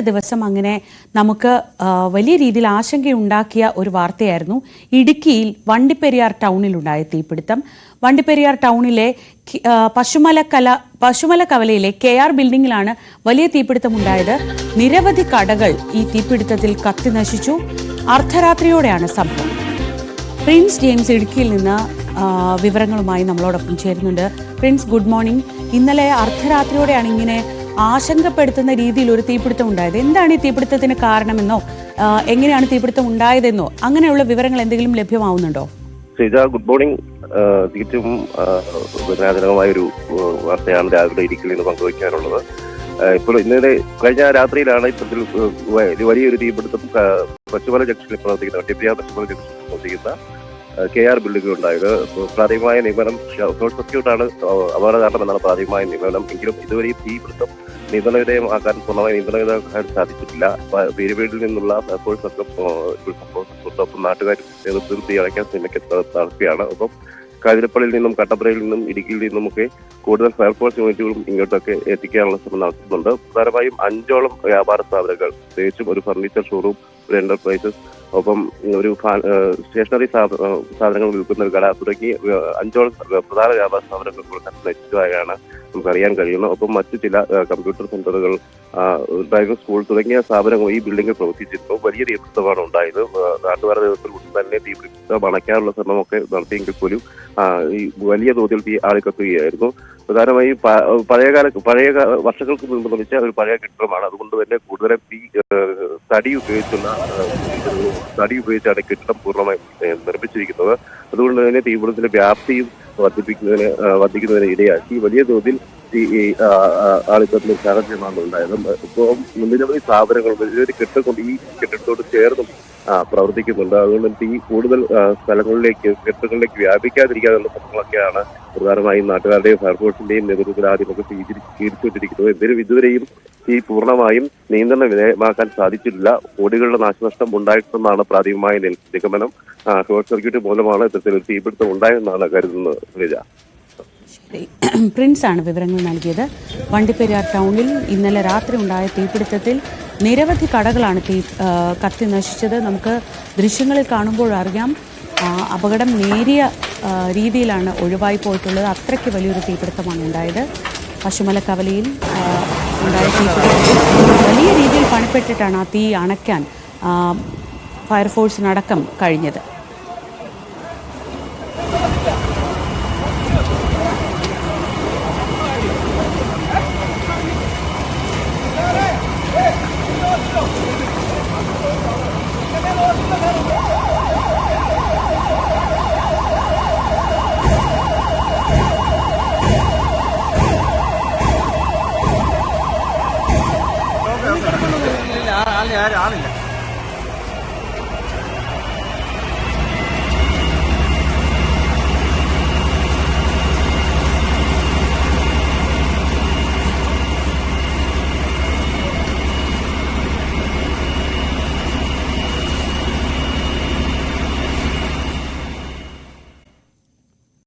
ദിവസം അങ്ങനെ നമുക്ക് വലിയ രീതിയിൽ ആശങ്കയുണ്ടാക്കിയ ഒരു വാർത്തയായിരുന്നു ഇടുക്കിയിൽ വണ്ടിപ്പെരിയാർ ടൗണിലുണ്ടായ തീപിടുത്തം. വണ്ടിപ്പെരിയാർ ടൗണിലെ പശുമലക്കവലയിലെ KR ബിൽഡിംഗിലാണ് വലിയ തീപിടുത്തമുണ്ടായത്. നിരവധി കടകൾ ഈ തീപിടുത്തത്തിൽ കത്തി നശിച്ചു. അർദ്ധരാത്രിയോടെയാണ് സംഭവം. പ്രിൻസ് ജെയിംസ് ഇടുക്കിയിൽ നിന്ന് വിവരങ്ങളുമായി നമ്മളോടൊപ്പം ചേരുന്നുണ്ട്. Prince, good morning. ഇന്നലെ അർദ്ധരാത്രിയോടെയാണ് ഇങ്ങനെ ആശങ്കപ്പെടുത്തുന്ന രീതിയിൽ ഒരു തീപിടുത്തം ഉണ്ടായത്. എന്താണ് ഈ തീപിടുത്തത്തിന് കാരണമെന്നോ എങ്ങനെയാണ് തീപിടുത്തം ഉണ്ടായതെന്നോ അങ്ങനെയുള്ള വിവരങ്ങൾ എന്തെങ്കിലും ലഭ്യമാവുന്നുണ്ടോ? Sreeja, good morning. തികച്ചും വേദനാജനകമായ ഒരു വാർത്തയാണ് രാവിലെ ഇടുക്കിയിൽ നിന്ന് പങ്കുവയ്ക്കാനുള്ളത്. ഇപ്പോൾ ഇന്നലെ കഴിഞ്ഞ രാത്രിയിലാണ് ഇത്തരത്തിൽ വലിയൊരു തീപിടുത്തം പശുമല ജംഗ്ഷനിൽ പ്രവർത്തിക്കുന്ന വണ്ടിപ്പെരിയാർ പശുമല ജംഗ്ഷനിൽ പ്രവർത്തിക്കുന്ന KR ബിൽഡിംഗിലുണ്ടായത്. പ്രാഥമികമായ നിഗമനം ഷോർട്ട് സർക്യൂട്ടാണ് അപകട കാരണമെന്നാണ് പ്രാഥമികമായ നിഗമനം. എങ്കിലും ഇതുവരെയും തീപിടുത്തം നിയന്ത്രണവിധേയമാക്കാൻ പൂർണ്ണമായി നിയന്ത്രണവിധേയമാക്കാൻ സാധിച്ചിട്ടില്ല. പേരുവീടിൽ നിന്നുള്ള സംഭവത്തൊപ്പം നാട്ടുകാരും നേതൃത്വത്തിൽ തീ അടയ്ക്കാൻ ശ്രമിക്കുകയാണ്. ഒപ്പം കാഞ്ഞിരപ്പള്ളിയിൽ നിന്നും കട്ടപ്പനയിൽ നിന്നും ഇടുക്കിയിൽ നിന്നുമൊക്കെ കൂടുതൽ ഫയർഫോഴ്സ് യൂണിറ്റുകളും ഇങ്ങോട്ടൊക്കെ എത്തിക്കാനുള്ള ശ്രമം നടത്തുന്നുണ്ട്. പ്രധാനമായും 5ഓളം വ്യാപാര സ്ഥാപനങ്ങൾ, പ്രത്യേകിച്ചും ഒരു ഫർണിച്ചർ ഷോറൂം, ഒരു എന്റർപ്രൈസസ്, ഒപ്പം ഒരു സ്റ്റേഷനറി സാധനങ്ങൾ വിൽക്കുന്ന ഒരു കട തുടങ്ങി 5ഓളം പ്രധാന വ്യാപാര സ്ഥാപനങ്ങൾ കൂടെ നശിച്ചതായാണ് നമുക്കറിയാൻ കഴിയുന്നത്. ഒപ്പം മറ്റു ചില കമ്പ്യൂട്ടർ സെന്ററുകൾ, ഡ്രൈവിംഗ് സ്കൂൾ തുടങ്ങിയ സ്ഥാപനങ്ങൾ ഈ ബിൽഡിംഗിൽ പ്രവർത്തിച്ചിരുന്നു. വലിയ തീപിടുത്തമാണ് ഉണ്ടായത്. നാട്ടുകാരുടെ നേതൃത്വത്തിൽ തന്നെ തീപിടുത്തം അണയ്ക്കാനുള്ള ശ്രമമൊക്കെ നടത്തിയെങ്കിൽ പോലും ഈ വലിയ തോതിൽ തീ ആളിക്കത്തുകയായിരുന്നു. പ്രധാനമായും പഴയ വർഷങ്ങൾക്ക് മുൻപ് നിർമ്മിച്ച ഒരു പഴയ കെട്ടിടമാണ്. അതുകൊണ്ട് തന്നെ കൂടുതലും തടി ഉപയോഗിച്ചാണ് കെട്ടിടം പൂർണ്ണമായി നിർമ്മിച്ചിരിക്കുന്നത്. അതുകൊണ്ട് തന്നെ തീപിടുത്തത്തിന്റെ വ്യാപ്തിയും വർദ്ധിക്കുന്നതിന് ഇടയാക്കി വലിയ തോതിൽ ഈ ആളിക്കത്തുന്ന സാഹചര്യമാണ് ഉണ്ടായത്. ഇപ്പോൾ നിരവധി സ്ഥാപനങ്ങൾ വലിയൊരു കെട്ടിടം ഈ കെട്ടിടത്തോട് ചേർന്നും പ്രവർത്തിക്കുന്നുണ്ട്. അതുകൊണ്ട് തീ കൂടുതൽ കെട്ടിടങ്ങളിലേക്ക് വ്യാപിക്കാതിരിക്കാനുള്ള ശ്രമങ്ങളൊക്കെയാണ് പ്രധാനമായും നാട്ടുകാരുടെയും ഫയർഫോഴ്സിന്റെയും നേതൃത്വത്തിൽ ആദ്യമൊക്കെ സ്വീകരിച്ചുകൊണ്ടിരിക്കുന്നത്. എന്തിനും ഇതുവരെയും ഈ പൂർണ്ണമായും നിയന്ത്രണ വിധേയമാക്കാൻ സാധിച്ചിട്ടില്ല. കോടികളുടെ നാശനഷ്ടം ഉണ്ടായിട്ടുണ്ടെന്നാണ് പ്രാഥമികമായ നിഗമനം. ഷോർട്ട് സർക്യൂട്ട് മൂലമാണ് ഇത്തരത്തിൽ തീപിടുത്തം ഉണ്ടായെന്നാണ് കരുതുന്നത്. പ്രിൻസ് ആണ് വിവരങ്ങൾ നൽകിയത്. വണ്ടിപ്പെരിയാർ ടൗണിൽ ഇന്നലെ രാത്രി ഉണ്ടായ തീപിടുത്തത്തിൽ നിരവധി കടകളാണ് കത്തി നശിച്ചത്. നമുക്ക് ദൃശ്യങ്ങളിൽ കാണുമ്പോൾ അറിയാം അപകടം നേരിയ രീതിയിലാണ് ഒഴിവായി പോയിട്ടുള്ളത്. അത്രയ്ക്ക് വലിയൊരു തീപിടുത്തമാണ് ഉണ്ടായത്. പശുമലക്കവലയിൽ ഉണ്ടായ തീപിടുത്തത്തിൽ വലിയ രീതിയിൽ പണിപ്പെട്ടിട്ടാണ് ആ തീ അണയ്ക്കാൻ ഫയർഫോഴ്സിനടക്കം കഴിഞ്ഞത്.